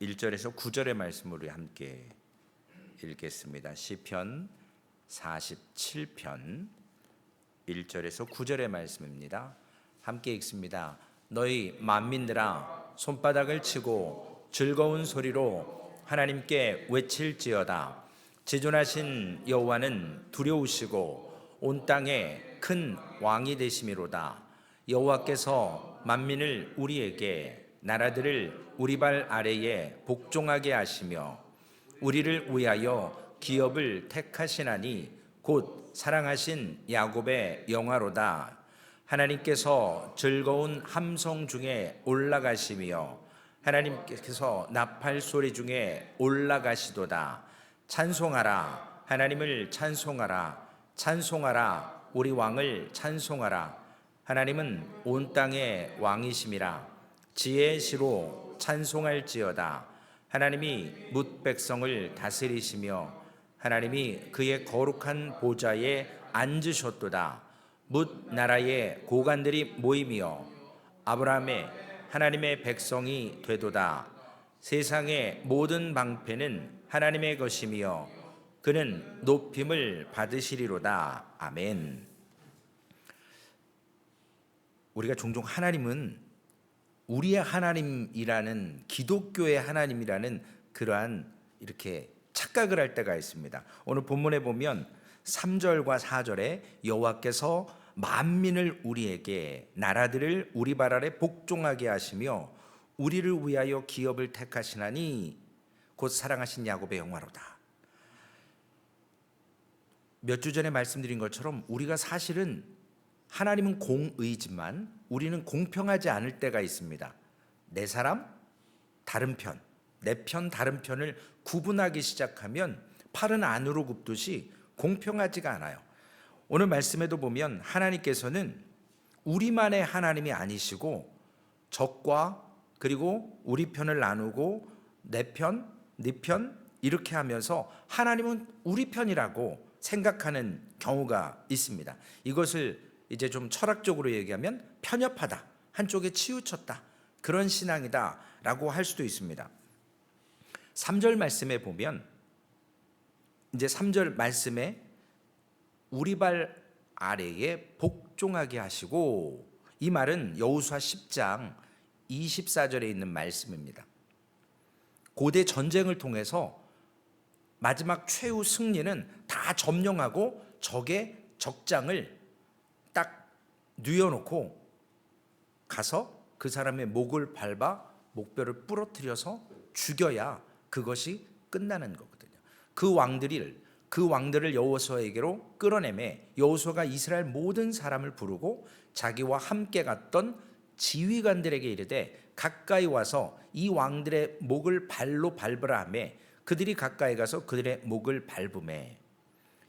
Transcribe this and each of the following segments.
1절에서 9절의 말씀을 우리 함께 읽겠습니다. 시편 47편 1절에서 9절의 말씀입니다. 함께 읽습니다. 너희 만민들아 손바닥을 치고 즐거운 소리로 하나님께 외칠지어다. 지존하신 여호와는 두려우시고 온 땅에 큰 왕이 되심이로다. 여호와께서 만민을 우리에게 나라들을 우리 발 아래에 복종하게 하시며 우리를 위하여 기업을 택하시나니 곧 사랑하신 야곱의 영화로다. 하나님께서 즐거운 함성 중에 올라가시며 하나님께서 나팔 소리 중에 올라가시도다. 찬송하라, 하나님을 찬송하라. 찬송하라, 우리 왕을 찬송하라. 하나님은 온 땅의 왕이심이라. 지혜의 시로 찬송할지어다. 하나님이 뭇 백성을 다스리시며 하나님이 그의 거룩한 보좌에 앉으셨도다. 뭇 나라의 고관들이 모이며 아브라함의 하나님의 백성이 되도다. 세상의 모든 방패는 하나님의 것이며 그는 높임을 받으시리로다. 아멘. 우리가 종종 하나님은 우리의 하나님이라는, 기독교의 하나님이라는 그러한 이렇게 착각을 할 때가 있습니다. 오늘 본문에 보면 3절과 4절에 여호와께서 만민을 우리에게, 나라들을 우리 발 아래 복종하게 하시며 우리를 위하여 기업을 택하시나니 곧 사랑하신 야곱의 영화로다. 몇 주 전에 말씀드린 것처럼 우리가 사실은 하나님은 공의지만 우리는 공평하지 않을 때가 있습니다. 내 사람, 다른 편, 내 편, 다른 편을 구분하기 시작하면 팔은 안으로 굽듯이 공평하지가 않아요. 오늘 말씀에도 보면 하나님께서는 우리만의 하나님이 아니시고 적과 그리고 우리 편을 나누고 내 편, 네 편 이렇게 하면서 하나님은 우리 편이라고 생각하는 경우가 있습니다. 이것을 이제 좀 철학적으로 얘기하면 편협하다, 한쪽에 치우쳤다, 그런 신앙이다 라고 할 수도 있습니다. 3절 말씀에 보면 이제 3절 말씀에 우리 발 아래에 복종하게 하시고, 이 말은 여호수아 10장 24절에 있는 말씀입니다. 고대 전쟁을 통해서 마지막 최후 승리는 다 점령하고 적의 적장을 딱 뉘어놓고 가서 그 사람의 목을 밟아 목뼈를 부러뜨려서 죽여야 그것이 끝나는 거거든요. 그 왕들을 여호수아에게로 끌어내매 여호수아가 이스라엘 모든 사람을 부르고 자기와 함께 갔던 지휘관들에게 이르되 가까이 와서 이 왕들의 목을 발로 밟으라 하매 그들이 가까이 가서 그들의 목을 밟으매,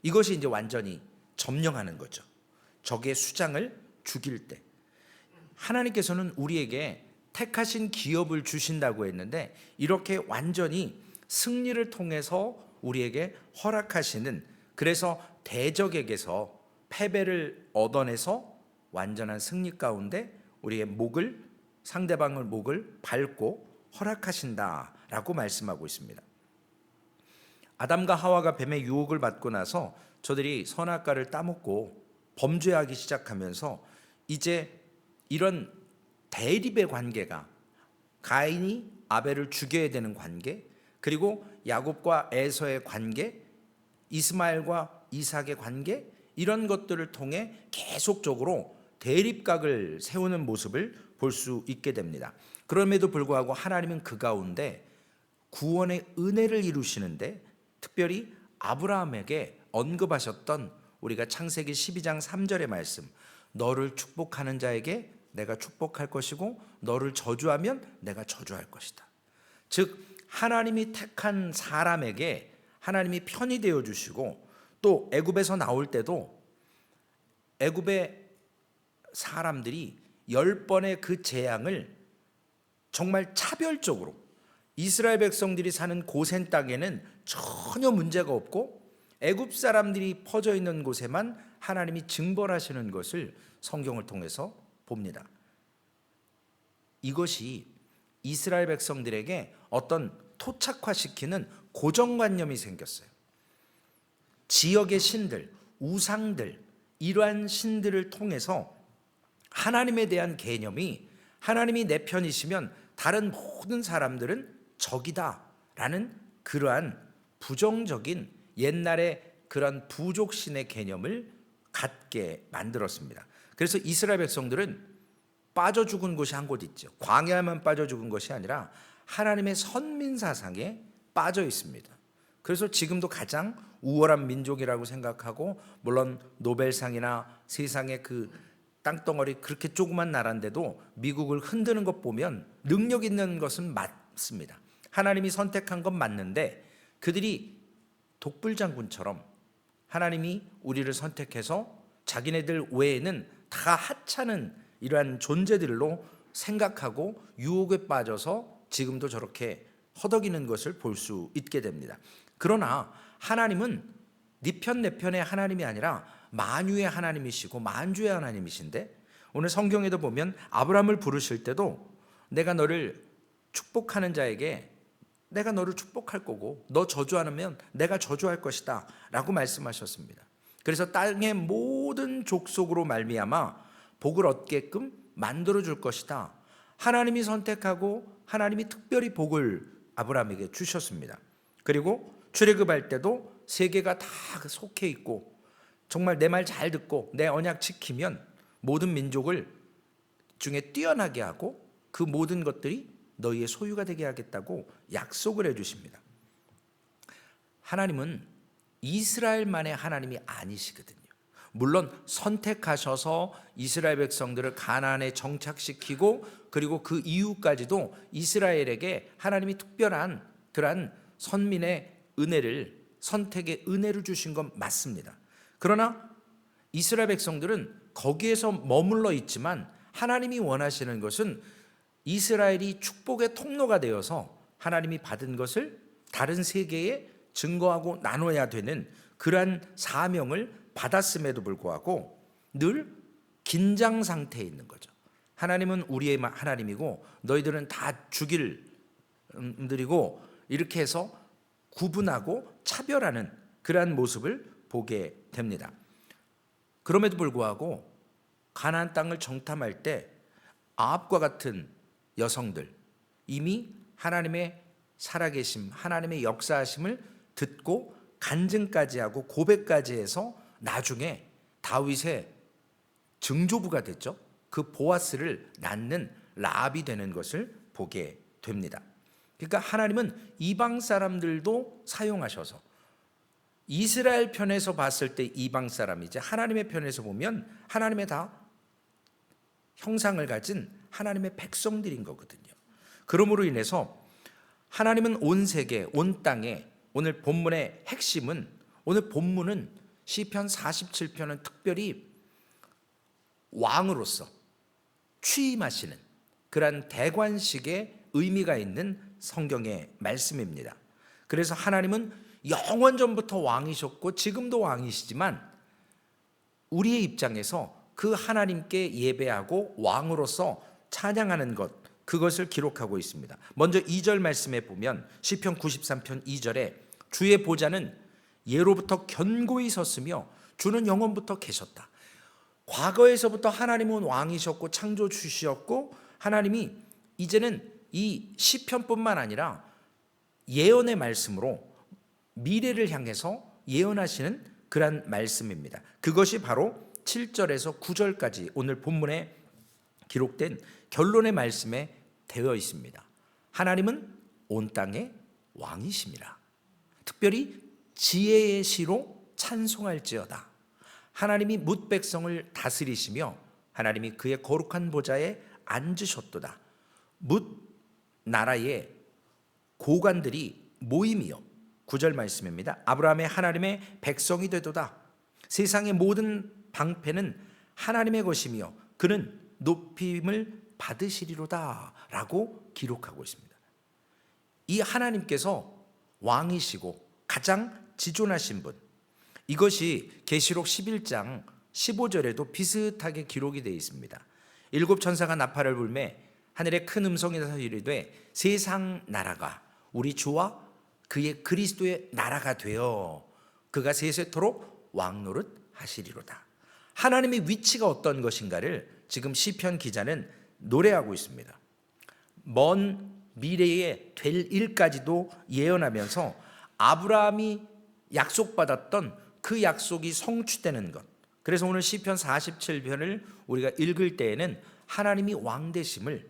이것이 이제 완전히 점령하는 거죠. 적의 수장을 죽일 때 하나님께서는 우리에게 택하신 기업을 주신다고 했는데, 이렇게 완전히 승리를 통해서 우리에게 허락하시는, 그래서 대적에게서 패배를 얻어내서 완전한 승리 가운데 우리의 목을, 상대방의 목을 밟고 허락하신다라고 말씀하고 있습니다. 아담과 하와가 뱀의 유혹을 받고 나서 저들이 선악과를 따먹고 범죄하기 시작하면서 이제 이런 대립의 관계가, 가인이 아벨을 죽여야 되는 관계, 그리고 야곱과 에서의 관계, 이스마엘과 이삭의 관계, 이런 것들을 통해 계속적으로 대립각을 세우는 모습을 볼 수 있게 됩니다. 그럼에도 불구하고 하나님은 그 가운데 구원의 은혜를 이루시는데, 특별히 아브라함에게 언급하셨던 우리가 창세기 12장 3절의 말씀, 너를 축복하는 자에게 내가 축복할 것이고 너를 저주하면 내가 저주할 것이다. 즉 하나님이 택한 사람에게 하나님이 편이 되어 주시고, 또 애굽에서 나올 때도 애굽의 사람들이 10번의 그 재앙을 정말 차별적으로, 이스라엘 백성들이 사는 고센 땅에는 전혀 문제가 없고 애굽 사람들이 퍼져 있는 곳에만 하나님이 징벌하시는 것을 성경을 통해서 봅니다. 이것이 이스라엘 백성들에게 어떤 토착화시키는 고정관념이 생겼어요. 지역의 신들, 우상들, 이러한 신들을 통해서 하나님에 대한 개념이 하나님이 내 편이시면 다른 모든 사람들은 적이다라는 그러한 부정적인 옛날의 그런 부족신의 개념을 갖게 만들었습니다. 그래서 이스라엘 백성들은 빠져 죽은 곳이 한 곳 있죠. 광야에만 빠져 죽은 것이 아니라 하나님의 선민 사상에 빠져 있습니다. 그래서 지금도 가장 우월한 민족이라고 생각하고, 물론 노벨상이나 세상의 그 땅덩어리 그렇게 조그만 나라인데도 미국을 흔드는 것 보면 능력 있는 것은 맞습니다. 하나님이 선택한 건 맞는데 그들이 독불장군처럼 하나님이 우리를 선택해서 자기네들 외에는 다 하찮은 이러한 존재들로 생각하고 유혹에 빠져서 지금도 저렇게 허덕이는 것을 볼 수 있게 됩니다. 그러나 하나님은 네 편 내 편의 하나님이 아니라 만유의 하나님이시고 만주의 하나님이신데, 오늘 성경에도 보면 아브라함을 부르실 때도 내가 너를 축복하는 자에게 내가 너를 축복할 거고 너 저주하면 내가 저주할 것이다 라고 말씀하셨습니다. 그래서 땅의 모든 족속으로 말미암아 복을 얻게끔 만들어 줄 것이다. 하나님이 선택하고 하나님이 특별히 복을 아브라함에게 주셨습니다. 그리고 출애굽할 때도 세계가 다 속해 있고 정말 내 말 잘 듣고 내 언약 지키면 모든 민족을 중에 뛰어나게 하고 그 모든 것들이 너희의 소유가 되게 하겠다고 약속을 해주십니다. 하나님은 이스라엘만의 하나님이 아니시거든요. 물론 선택하셔서 이스라엘 백성들을 가나안에 정착시키고 그리고 그 이후까지도 이스라엘에게 하나님이 특별한 그러한 선민의 은혜를, 선택의 은혜를 주신 건 맞습니다. 그러나 이스라엘 백성들은 거기에서 머물러 있지만 하나님이 원하시는 것은 이스라엘이 축복의 통로가 되어서 하나님이 받은 것을 다른 세계에 증거하고 나눠야 되는 그러한 사명을 받았음에도 불구하고 늘 긴장 상태에 있는 거죠. 하나님은 우리의 하나님이고 너희들은 다 죽일 놈들이고, 이렇게 해서 구분하고 차별하는 그러한 모습을 보게 됩니다. 그럼에도 불구하고 가나안 땅을 정탐할 때 아합과 같은 여성들, 이미 하나님의 살아계심, 하나님의 역사하심을 듣고 간증까지 하고 고백까지 해서 나중에 다윗의 증조부가 됐죠. 그 보아스를 낳는 라합이 되는 것을 보게 됩니다. 그러니까 하나님은 이방 사람들도 사용하셔서, 이스라엘 편에서 봤을 때 이방 사람이지 하나님의 편에서 보면 하나님의 다 형상을 가진 하나님의 백성들인 거거든요. 그러므로 인해서 하나님은 온 세계, 온 땅에, 오늘 본문의 핵심은, 오늘 본문은 시편 47편은 특별히 왕으로서 취임하시는 그러한 대관식의 의미가 있는 성경의 말씀입니다. 그래서 하나님은 영원전부터 왕이셨고 지금도 왕이시지만 우리의 입장에서 그 하나님께 예배하고 왕으로서 찬양하는 것, 그것을 기록하고 있습니다. 먼저 2절 말씀에 보면 시편 93편 2절에 주의 보좌는 예로부터 견고히 섰으며 주는 영원부터 계셨다. 과거에서부터 하나님은 왕이셨고 창조주셨고 하나님이 이제는 이 시편뿐만 아니라 예언의 말씀으로 미래를 향해서 예언하시는 그런 말씀입니다. 그것이 바로 7절에서 9절까지 오늘 본문에 기록된 결론의 말씀에 되어 있습니다. 하나님은 온 땅의 왕이십니다. 특별히 지혜의 시로 찬송할지어다. 하나님이 뭇 백성을 다스리시며 하나님이 그의 거룩한 보좌에 앉으셨도다. 뭇 나라의 고관들이 모임이요. 9절 말씀입니다. 아브라함의 하나님의 백성이 되도다. 세상의 모든 방패는 하나님의 것이며 그는 높임을 받으시리로다 라고 기록하고 있습니다. 이 하나님께서 왕이시고 가장 지존하신 분, 이것이 계시록 11장 15절에도 비슷하게 기록이 되어 있습니다. 일곱 천사가 나팔을 불매 하늘의 큰 음성이 나서 이르되 세상 나라가 우리 주와 그의 그리스도의 나라가 되어 그가 세세토록 왕노릇 하시리로다. 하나님의 위치가 어떤 것인가를 지금 시편 기자는 노래하고 있습니다. 먼 미래에 될 일까지도 예언하면서 아브라함이 약속받았던 그 약속이 성취되는 것. 그래서 오늘 시편 47편을 우리가 읽을 때에는 하나님이 왕 되심을,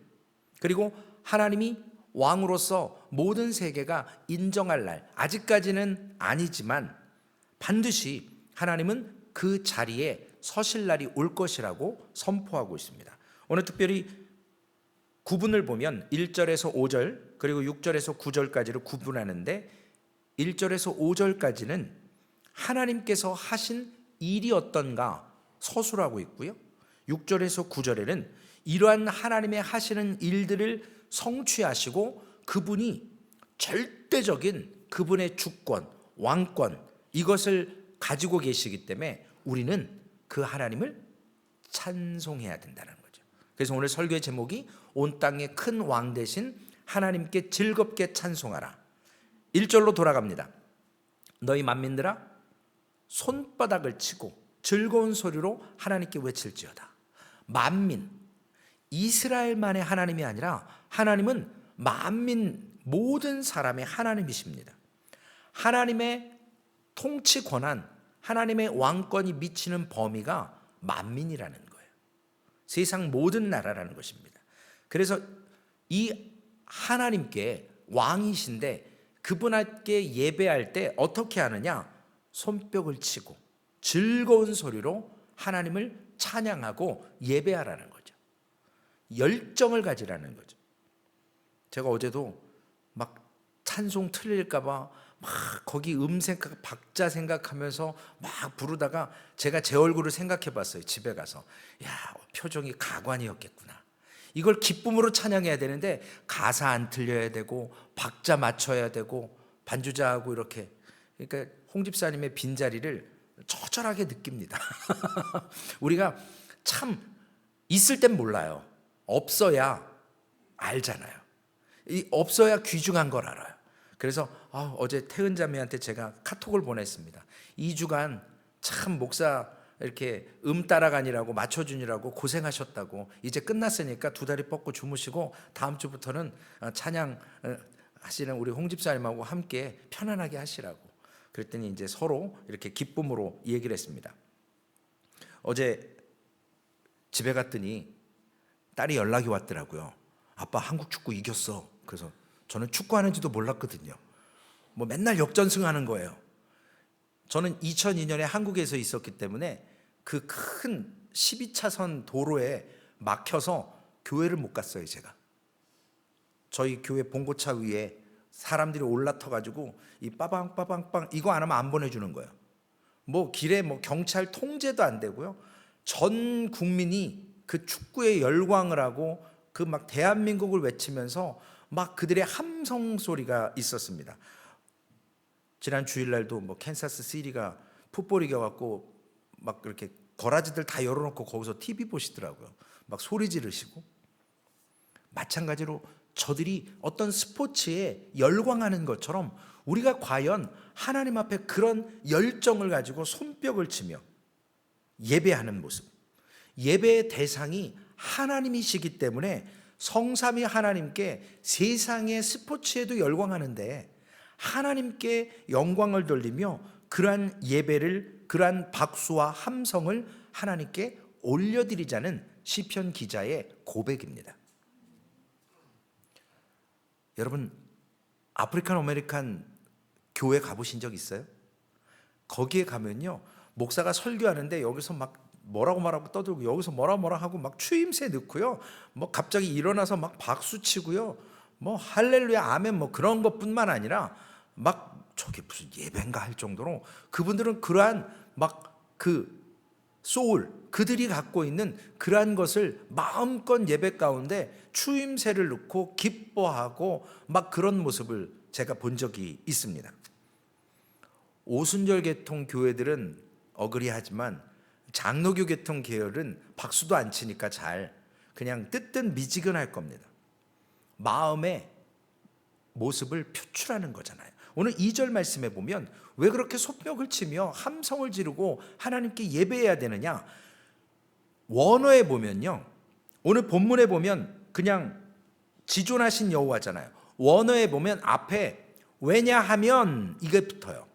그리고 하나님이 왕으로서 모든 세계가 인정할 날, 아직까지는 아니지만 반드시 하나님은 그 자리에 서실 날이 올 것이라고 선포하고 있습니다. 오늘 특별히 구분을 보면 1절에서 5절 그리고 6절에서 9절까지를 구분하는데 1절에서 5절까지는 하나님께서 하신 일이 어떤가 서술하고 있고요, 6절에서 9절에는 이러한 하나님의 하시는 일들을 성취하시고 그분이 절대적인 그분의 주권, 왕권 이것을 가지고 계시기 때문에 우리는 그 하나님을 찬송해야 된다는 거죠. 그래서 오늘 설교의 제목이 온 땅의 큰 왕 되신 하나님께 즐겁게 찬송하라. 1절로 돌아갑니다. 너희 만민들아 손바닥을 치고 즐거운 소리로 하나님께 외칠지어다. 만민, 이스라엘만의 하나님이 아니라 하나님은 만민 모든 사람의 하나님이십니다. 하나님의 통치 권한, 하나님의 왕권이 미치는 범위가 만민이라는 거예요. 세상 모든 나라라는 것입니다. 그래서 이 하나님께 왕이신데 그분께 예배할 때 어떻게 하느냐? 손뼉을 치고 즐거운 소리로 하나님을 찬양하고 예배하라는 거죠. 열정을 가지라는 거죠. 제가 어제도 막 찬송 틀릴까봐 막 거기 생각, 박자 생각하면서 막 부르다가 제가 제 얼굴을 생각해 봤어요. 집에 가서. 야, 표정이 가관이었겠구나. 이걸 기쁨으로 찬양해야 되는데 가사 안 틀려야 되고 박자 맞춰야 되고 반주자하고 이렇게. 그러니까 홍 집사님의 빈자리를 처절하게 느낍니다. 우리가 참 있을 땐 몰라요. 없어야 알잖아요. 이 없어야 귀중한 걸 알아요. 그래서 어제 태은 자매한테 제가 카톡을 보냈습니다. 2주간 참 목사 이렇게 따라가니라고 맞춰주니라고 고생하셨다고, 이제 끝났으니까 2다리 뻗고 주무시고 다음 주부터는 찬양 하시는 우리 홍 집사님하고 함께 편안하게 하시라고. 그랬더니 이제 서로 이렇게 기쁨으로 얘기를 했습니다. 어제 집에 갔더니 딸이 연락이 왔더라고요. 아빠 한국 축구 이겼어. 그래서 저는 축구하는지도 몰랐거든요. 뭐 맨날 역전승하는 거예요. 저는 2002년에 한국에서 있었기 때문에 그 큰 12차선 도로에 막혀서 교회를 못 갔어요. 제가 저희 교회 봉고차 위에 사람들이 올라타가지고 이 빠방빠방빵 이거 안 하면 안 보내주는 거예요. 뭐 길에 뭐 경찰 통제도 안 되고요. 전 국민이 그 축구에 열광을 하고 그 막 대한민국을 외치면서 막 그들의 함성 소리가 있었습니다. 지난 주일날도 뭐 캔사스 시티가 풋볼 이겨갖고 막 이렇게 거라지들 다 열어놓고 거기서 TV 보시더라고요. 막 소리 지르시고. 마찬가지로 저들이 어떤 스포츠에 열광하는 것처럼 우리가 과연 하나님 앞에 그런 열정을 가지고 손뼉을 치며 예배하는 모습, 예배의 대상이 하나님이시기 때문에 성삼위 하나님께 세상의 스포츠에도 열광하는데 하나님께 영광을 돌리며 그러한 예배를, 그러한 박수와 함성을 하나님께 올려드리자는 시편 기자의 고백입니다. 여러분, 아프리칸 아메리칸 교회 가보신 적 있어요? 거기에 가면요, 목사가 설교하는데 여기서 막 뭐라고 말하고 떠들고 여기서 뭐라 하고 막 추임새 넣고요, 뭐 갑자기 일어나서 막 박수 치고요, 뭐 할렐루야 아멘 뭐 그런 것뿐만 아니라 막 저게 무슨 예배인가 할 정도로 그분들은 그러한 막 그 소울, 그들이 갖고 있는 그러한 것을 마음껏 예배 가운데 추임새를 넣고 기뻐하고 막 그런 모습을 제가 본 적이 있습니다. 오순절 계통 교회들은 어그리하지만 장로교 계통 계열은 박수도 안 치니까 잘 그냥 뜨뜻미지근할 겁니다. 마음의 모습을 표출하는 거잖아요. 오늘 2절 말씀에 보면 왜 그렇게 손뼉을 치며 함성을 지르고 하나님께 예배해야 되느냐? 원어에 보면요, 오늘 본문에 보면 그냥 지존하신 여호와잖아요. 원어에 보면 앞에 왜냐하면 이게 붙어요.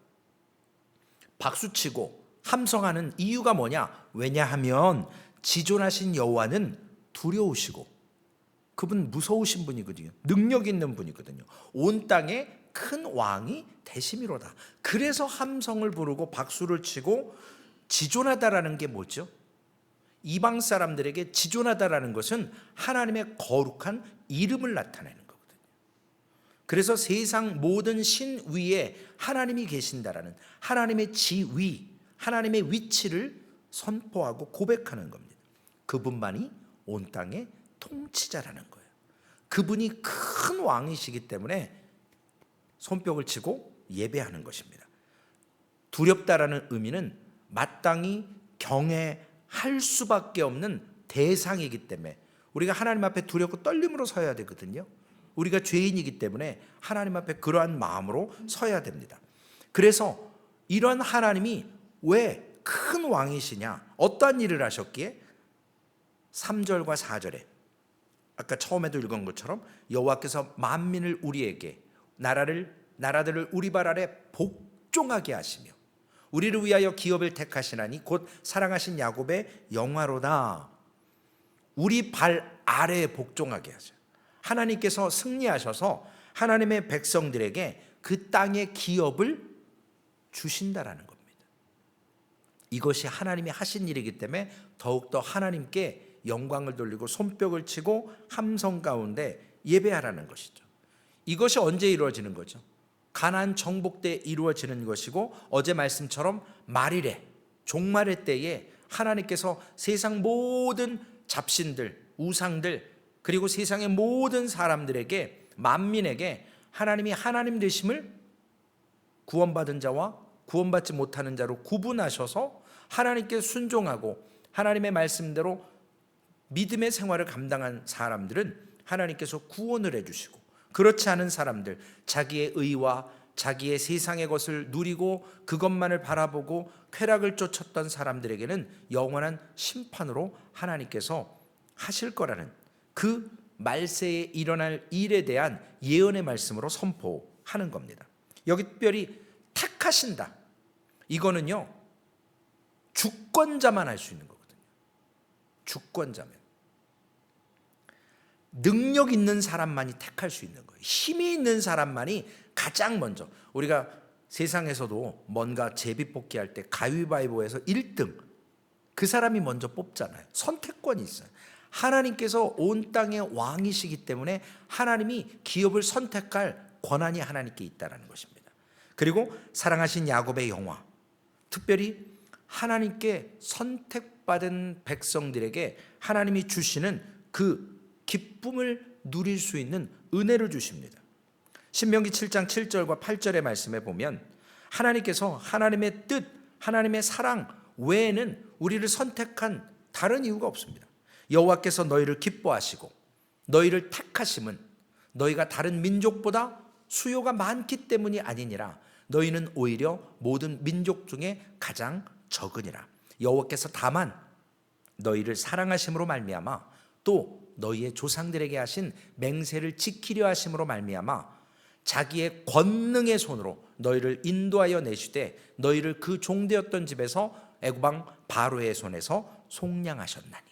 박수치고 함성하는 이유가 뭐냐? 왜냐하면 지존하신 여호와는 두려우시고 그분 무서우신 분이거든요. 능력 있는 분이거든요. 온 땅에 큰 왕이 되심이로다. 그래서 함성을 부르고 박수를 치고 지존하다라는 게 뭐죠? 이방 사람들에게 지존하다라는 것은 하나님의 거룩한 이름을 나타내는 거거든요. 그래서 세상 모든 신 위에 하나님이 계신다라는 하나님의 지위, 하나님의 위치를 선포하고 고백하는 겁니다. 그분만이 온 땅의 통치자라는 거예요. 그분이 큰 왕이시기 때문에 손뼉을 치고 예배하는 것입니다. 두렵다라는 의미는 마땅히 경외할 수밖에 없는 대상이기 때문에 우리가 하나님 앞에 두렵고 떨림으로 서야 되거든요. 우리가 죄인이기 때문에 하나님 앞에 그러한 마음으로 서야 됩니다. 그래서 이런 하나님이 왜 큰 왕이시냐? 어떠한 일을 하셨기에? 3절과 4절에 아까 처음에도 읽은 것처럼 여호와께서 만민을 우리에게 나라들을 우리 발 아래 복종하게 하시며 우리를 위하여 기업을 택하시나니 곧 사랑하신 야곱의 영화로다. 우리 발 아래에 복종하게 하셔요. 하나님께서 승리하셔서 하나님의 백성들에게 그 땅의 기업을 주신다라는 겁니다. 이것이 하나님이 하신 일이기 때문에 더욱더 하나님께 영광을 돌리고 손뼉을 치고 함성 가운데 예배하라는 것이죠. 이것이 언제 이루어지는 거죠? 가나안 정복 때 이루어지는 것이고 어제 말씀처럼 말일에 종말의 때에 하나님께서 세상 모든 잡신들, 우상들 그리고 세상의 모든 사람들에게 만민에게 하나님이 하나님 되심을 구원받은 자와 구원받지 못하는 자로 구분하셔서 하나님께 순종하고 하나님의 말씀대로 믿음의 생활을 감당한 사람들은 하나님께서 구원을 해주시고 그렇지 않은 사람들, 자기의 의와 자기의 세상의 것을 누리고 그것만을 바라보고 쾌락을 쫓았던 사람들에게는 영원한 심판으로 하나님께서 하실 거라는 그 말세에 일어날 일에 대한 예언의 말씀으로 선포하는 겁니다. 여기 특별히 택하신다. 이거는요, 주권자만 할 수 있는 거거든요. 주권자면. 능력 있는 사람만이 택할 수 있는 거예요. 힘이 있는 사람만이 가장 먼저, 우리가 세상에서도 뭔가 제비뽑기 할 때 가위바위보에서 1등 그 사람이 먼저 뽑잖아요. 선택권이 있어요. 하나님께서 온 땅의 왕이시기 때문에 하나님이 기업을 선택할 권한이 하나님께 있다는 것입니다. 그리고 사랑하신 야곱의 영화, 특별히 하나님께 선택받은 백성들에게 하나님이 주시는 그 기쁨을 누릴 수 있는 은혜를 주십니다. 신명기 7장 7절과 8절의 말씀에 보면 하나님께서 하나님의 뜻, 하나님의 사랑 외에는 우리를 선택한 다른 이유가 없습니다. 여호와께서 너희를 기뻐하시고 너희를 택하심은 너희가 다른 민족보다 수요가 많기 때문이 아니니라. 너희는 오히려 모든 민족 중에 가장 적으니라. 여호와께서 다만 너희를 사랑하심으로 말미암아 또 너희의 조상들에게 하신 맹세를 지키려 하심으로 말미암아 자기의 권능의 손으로 너희를 인도하여 내시되 너희를 그 종되었던 집에서 애굽왕 바로의 손에서 속량하셨나니.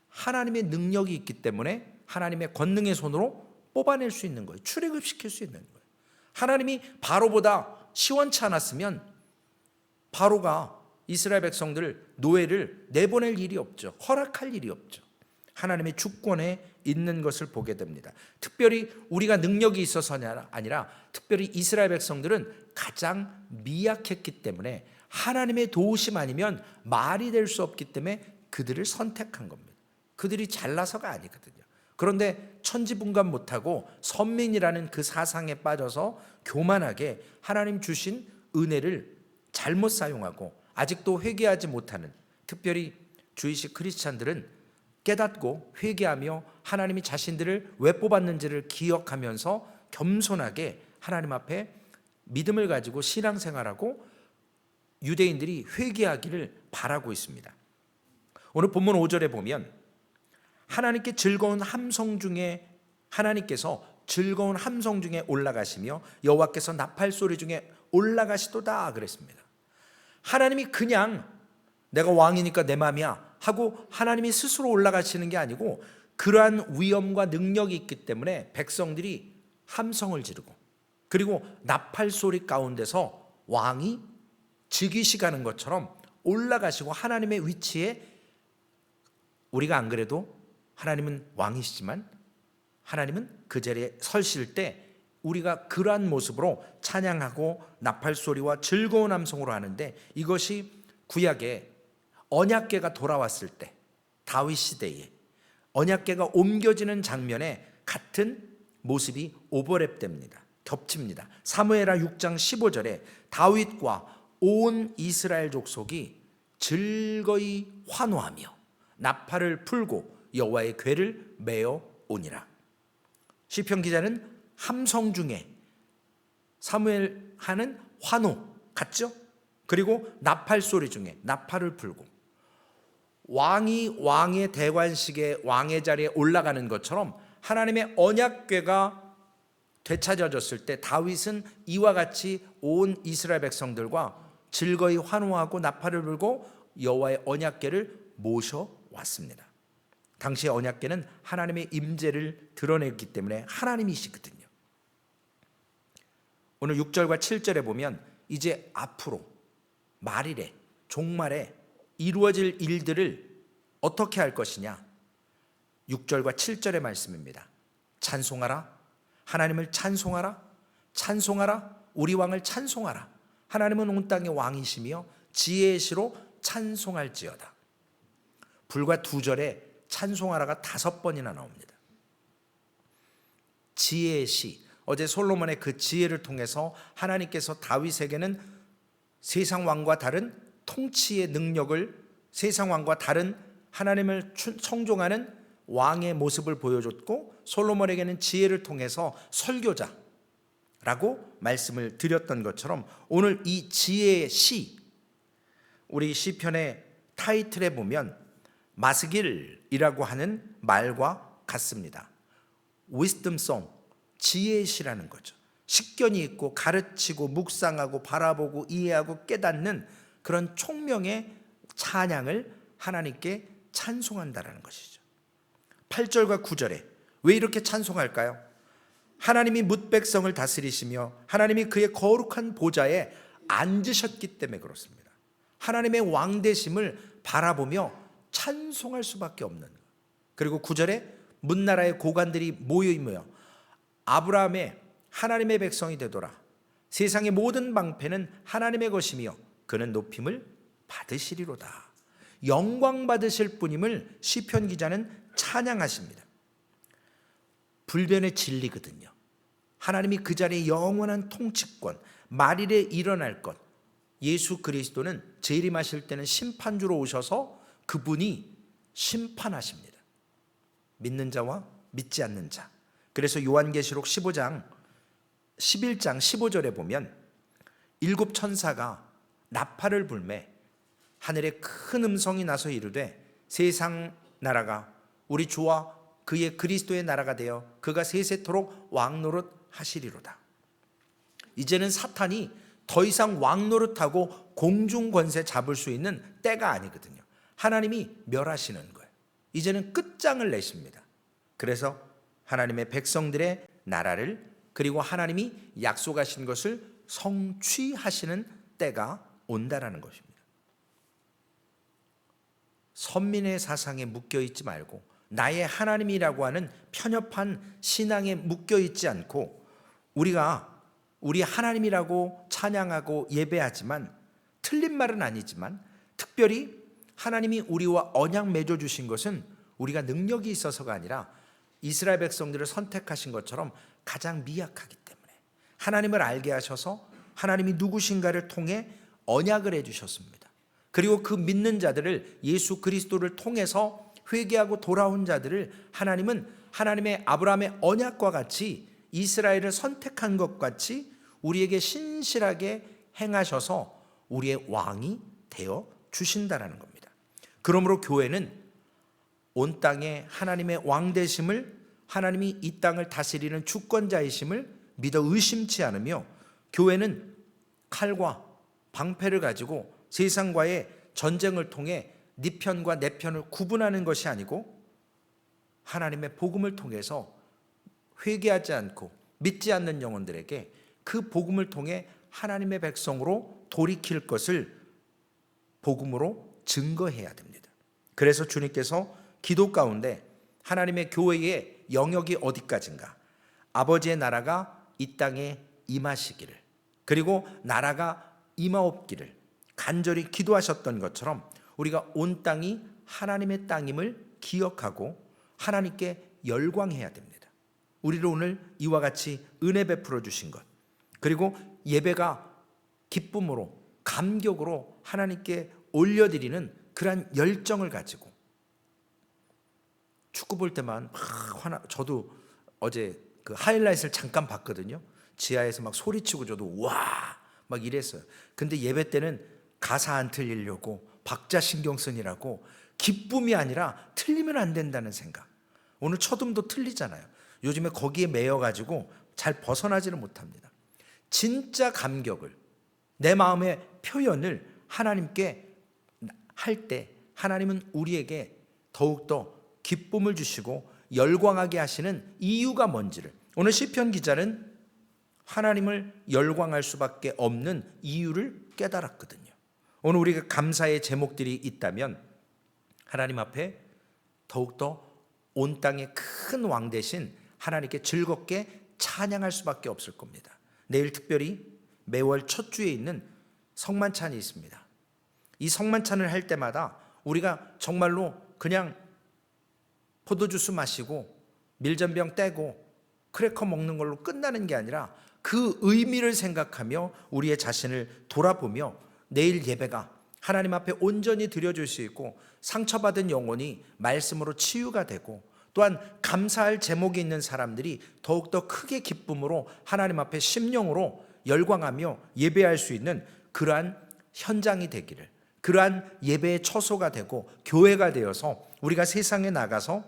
하나님의 능력이 있기 때문에 하나님의 권능의 손으로 뽑아낼 수 있는 거예요. 출애굽시킬 수 있는 거예요. 하나님이 바로보다 시원치 않았으면 바로가 이스라엘 백성들 노예를 내보낼 일이 없죠. 허락할 일이 없죠. 하나님의 주권에 있는 것을 보게 됩니다. 특별히 우리가 능력이 있어서가 아니라 특별히 이스라엘 백성들은 가장 미약했기 때문에 하나님의 도우심 아니면 말이 될 수 없기 때문에 그들을 선택한 겁니다. 그들이 잘나서가 아니거든요. 그런데 천지분간 못하고 선민이라는 그 사상에 빠져서 교만하게 하나님 주신 은혜를 잘못 사용하고 아직도 회개하지 못하는, 특별히 주의식 크리스찬들은 깨닫고 회개하며 하나님이 자신들을 왜 뽑았는지를 기억하면서 겸손하게 하나님 앞에 믿음을 가지고 신앙생활하고 유대인들이 회개하기를 바라고 있습니다. 오늘 본문 5절에 보면 하나님께 즐거운 함성 중에 하나님께서 즐거운 함성 중에 올라가시며 여호와께서 나팔 소리 중에 올라가시도다 그랬습니다. 하나님이 그냥 내가 왕이니까 내 맘이야 하고 하나님이 스스로 올라가시는 게 아니고 그러한 위엄과 능력이 있기 때문에 백성들이 함성을 지르고 그리고 나팔 소리 가운데서 왕이 즉위시 가는 것처럼 올라가시고 하나님의 위치에 우리가 안 그래도 하나님은 왕이시지만 하나님은 그 자리에 서실 때 우리가 그러한 모습으로 찬양하고 나팔 소리와 즐거운 함성으로 하는데 이것이 구약에 언약궤가 돌아왔을 때 다윗 시대에 언약궤가 옮겨지는 장면에 같은 모습이 오버랩됩니다. 겹칩니다. 사무엘하 6장 15절에 다윗과 온 이스라엘 족속이 즐거이 환호하며 나팔을 풀고 여호와의 궤를 메어 오니라. 시편 기자는 함성 중에 사무엘 하는 환호 같죠? 그리고 나팔 소리 중에 나팔을 풀고 왕이 왕의 대관식에 왕의 자리에 올라가는 것처럼 하나님의 언약궤가 되찾아졌을 때 다윗은 이와 같이 온 이스라엘 백성들과 즐거이 환호하고 나팔을 불고 여호와의 언약궤를 모셔왔습니다. 당시의 언약궤는 하나님의 임재를 드러냈기 때문에 하나님이시거든요. 오늘 6절과 7절에 보면 이제 앞으로 말일에 종말에 이루어질 일들을 어떻게 할 것이냐 6절과 7절의 말씀입니다. 찬송하라, 하나님을 찬송하라, 찬송하라, 우리 왕을 찬송하라. 하나님은 온 땅의 왕이시며 지혜의 시로 찬송할지어다. 불과 2절에 찬송하라가 5번이나 나옵니다. 지혜의 시, 어제 솔로몬의 그 지혜를 통해서 하나님께서 다윗에게는 세상 왕과 다른 통치의 능력을, 세상 왕과 다른 하나님을 청종하는 왕의 모습을 보여줬고 솔로몬에게는 지혜를 통해서 설교자라고 말씀을 드렸던 것처럼 오늘 이 지혜의 시, 우리 시편의 타이틀에 보면 마스길이라고 하는 말과 같습니다. wisdom song, 지혜의 시라는 거죠. 식견이 있고 가르치고 묵상하고 바라보고 이해하고 깨닫는 그런 총명의 찬양을 하나님께 찬송한다라는 것이죠. 8절과 9절에 왜 이렇게 찬송할까요? 하나님이 뭇 백성을 다스리시며 하나님이 그의 거룩한 보좌에 앉으셨기 때문에 그렇습니다. 하나님의 왕되심을 바라보며 찬송할 수밖에 없는. 그리고 9절에 문나라의 고관들이 모여있며 아브라함의 하나님의 백성이 되도라. 세상의 모든 방패는 하나님의 것이며 그는 높임을 받으시리로다. 영광 받으실 분임을 시편 기자는 찬양하십니다. 불변의 진리거든요. 하나님이 그 자리에 영원한 통치권, 말일에 일어날 것. 예수 그리스도는 재림하실 때는 심판주로 오셔서 그분이 심판하십니다. 믿는 자와 믿지 않는 자. 그래서 요한계시록 11장 15절에 보면 7 천사가 나팔을 불매 하늘에 큰 음성이 나서 이르되 세상 나라가 우리 주와 그의 그리스도의 나라가 되어 그가 세세토록 왕노릇 하시리로다. 이제는 사탄이 더 이상 왕노릇하고 공중권세 잡을 수 있는 때가 아니거든요. 하나님이 멸하시는 거예요. 이제는 끝장을 내십니다. 그래서 하나님의 백성들의 나라를 그리고 하나님이 약속하신 것을 성취하시는 때가 온다라는 것입니다. 선민의 사상에 묶여있지 말고 나의 하나님이라고 하는 편협한 신앙에 묶여있지 않고 우리가 우리 하나님이라고 찬양하고 예배하지만 틀린 말은 아니지만 특별히 하나님이 우리와 언약 맺어주신 것은 우리가 능력이 있어서가 아니라 이스라엘 백성들을 선택하신 것처럼 가장 미약하기 때문에 하나님을 알게 하셔서 하나님이 누구신가를 통해 언약을 해주셨습니다. 그리고 그 믿는 자들을 예수 그리스도를 통해서 회개하고 돌아온 자들을 하나님은 하나님의 아브라함의 언약과 같이 이스라엘을 선택한 것 같이 우리에게 신실하게 행하셔서 우리의 왕이 되어 주신다라는 겁니다. 그러므로 교회는 온 땅에 하나님의 왕 되심을, 하나님이 이 땅을 다스리는 주권자이심을 믿어 의심치 않으며, 교회는 칼과 방패를 가지고 세상과의 전쟁을 통해 네 편과 내 편을 구분하는 것이 아니고 하나님의 복음을 통해서 회개하지 않고 믿지 않는 영혼들에게 그 복음을 통해 하나님의 백성으로 돌이킬 것을 복음으로 증거해야 됩니다. 그래서 주님께서 기도 가운데 하나님의 교회의 영역이 어디까지인가, 아버지의 나라가 이 땅에 임하시기를, 그리고 나라가 임하옵기를 간절히 기도하셨던 것처럼 우리가 온 땅이 하나님의 땅임을 기억하고 하나님께 열광해야 됩니다. 우리를 오늘 이와 같이 은혜 베풀어 주신 것, 그리고 예배가 기쁨으로 감격으로 하나님께 올려드리는 그러한 열정을 가지고, 축구 볼 때만 저도 어제 그 하이라이트를 잠깐 봤거든요. 지하에서 막 소리치고 저도 와 막 이랬어요. 근데 예배 때는 가사 안 틀리려고 박자 신경 쓰느라고 기쁨이 아니라 틀리면 안 된다는 생각. 오늘 첫음도 틀리잖아요. 요즘에 거기에 매여가지고 잘 벗어나지를 못합니다. 진짜 감격을, 내 마음의 표현을 하나님께 할 때 하나님은 우리에게 더욱더 기쁨을 주시고 열광하게 하시는 이유가 뭔지를, 오늘 시편 기자는 하나님을 열광할 수밖에 없는 이유를 깨달았거든요. 오늘 우리가 감사의 제목들이 있다면 하나님 앞에 더욱더 온 땅의 큰 왕 대신 하나님께 즐겁게 찬양할 수밖에 없을 겁니다. 내일 특별히 매월 첫 주에 있는 성만찬이 있습니다. 이 성만찬을 할 때마다 우리가 정말로 그냥 포도주스 마시고 밀전병 떼고 크래커 먹는 걸로 끝나는 게 아니라 그 의미를 생각하며 우리의 자신을 돌아보며 내일 예배가 하나님 앞에 온전히 드려질 수 있고 상처받은 영혼이 말씀으로 치유가 되고, 또한 감사할 제목이 있는 사람들이 더욱더 크게 기쁨으로 하나님 앞에 심령으로 열광하며 예배할 수 있는 그러한 현장이 되기를, 그러한 예배의 처소가 되고 교회가 되어서 우리가 세상에 나가서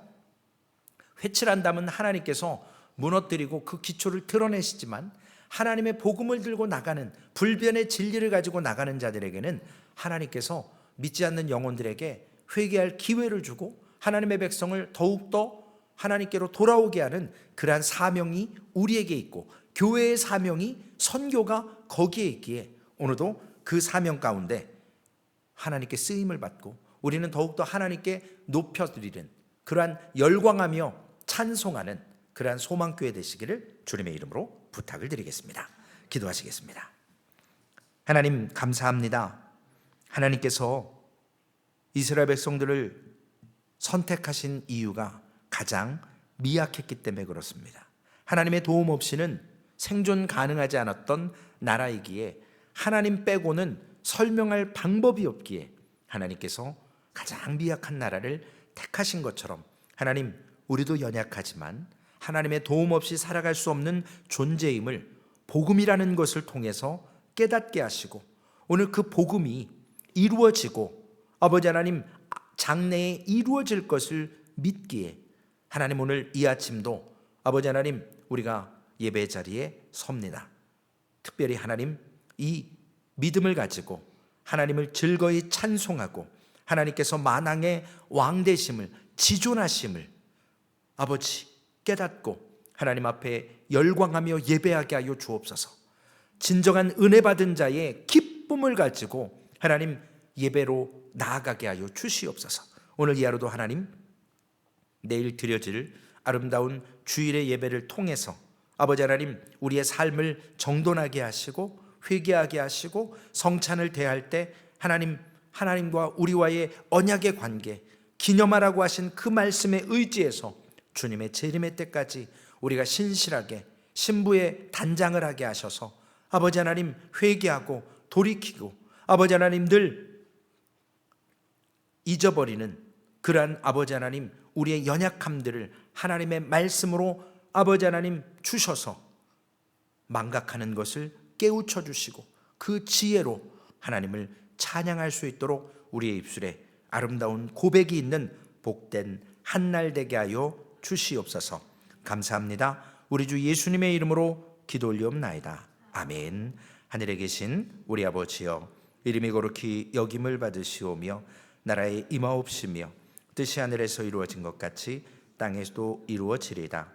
회칠한다면 하나님께서 무너뜨리고 그 기초를 드러내시지만 하나님의 복음을 들고 나가는, 불변의 진리를 가지고 나가는 자들에게는 하나님께서 믿지 않는 영혼들에게 회개할 기회를 주고 하나님의 백성을 더욱더 하나님께로 돌아오게 하는 그러한 사명이 우리에게 있고, 교회의 사명이, 선교가 거기에 있기에 오늘도 그 사명 가운데 하나님께 쓰임을 받고 우리는 더욱더 하나님께 높여드리는, 그러한 열광하며 찬송하는 그러한 소망교회 되시기를 주님의 이름으로 부탁을 드리겠습니다. 기도하시겠습니다. 하나님 감사합니다. 하나님께서 이스라엘 백성들을 선택하신 이유가 가장 미약했기 때문에 그렇습니다. 하나님의 도움 없이는 생존 가능하지 않았던 나라이기에, 하나님 빼고는 설명할 방법이 없기에 하나님께서 가장 미약한 나라를 택하신 것처럼, 하나님 우리도 연약하지만 하나님의 도움 없이 살아갈 수 없는 존재임을 복음이라는 것을 통해서 깨닫게 하시고, 오늘 그 복음이 이루어지고 아버지 하나님 장래에 이루어질 것을 믿기에 하나님 오늘 이 아침도 아버지 하나님 우리가 예배 자리에 섭니다. 특별히 하나님 이 믿음을 가지고 하나님을 즐거이 찬송하고 하나님께서 만왕의 왕 되심을, 지존하심을 아버지 깨닫고 하나님 앞에 열광하며 예배하게 하여 주옵소서. 진정한 은혜 받은 자의 기쁨을 가지고 하나님 예배로 나아가게 하여 주시옵소서. 오늘 이 하루도 하나님 내일 드려질 아름다운 주일의 예배를 통해서 아버지 하나님 우리의 삶을 정돈하게 하시고 회개하게 하시고 성찬을 대할 때 하나님과 우리와의 언약의 관계, 기념하라고 하신 그 말씀에 의지해서 주님의 재림의 때까지 우리가 신실하게 신부의 단장을 하게 하셔서 아버지 하나님 회개하고 돌이키고 아버지 하나님 늘 잊어버리는 그러한 아버지 하나님, 우리의 연약함들을 하나님의 말씀으로 아버지 하나님 주셔서 망각하는 것을 깨우쳐 주시고 그 지혜로 하나님을 찬양할 수 있도록 우리의 입술에 아름다운 고백이 있는 복된 한날 되게 하여 주시옵소서. 감사합니다. 우리 주 예수님의 이름으로 기도 올리옵나이다. 아멘. 하늘에 계신 우리 아버지여, 이름이 거룩히 여김을 받으시오며 나라의 임하옵시며 뜻이 하늘에서 이루어진 것 같이 땅에서도 이루어지리이다.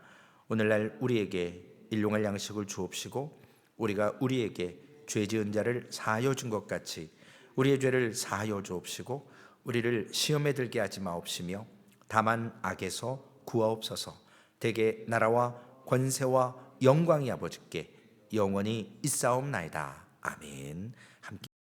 오늘날 우리에게 일용할 양식을 주옵시고 우리가 우리에게 죄 지은 자를 사하여 준 것 같이 우리의 죄를 사하여 주옵시고 우리를 시험에 들게 하지 마옵시며 다만 악에서 구하옵소서. 대개 나라와 권세와 영광이 아버지께 영원히 있사옵나이다. 아멘. 함께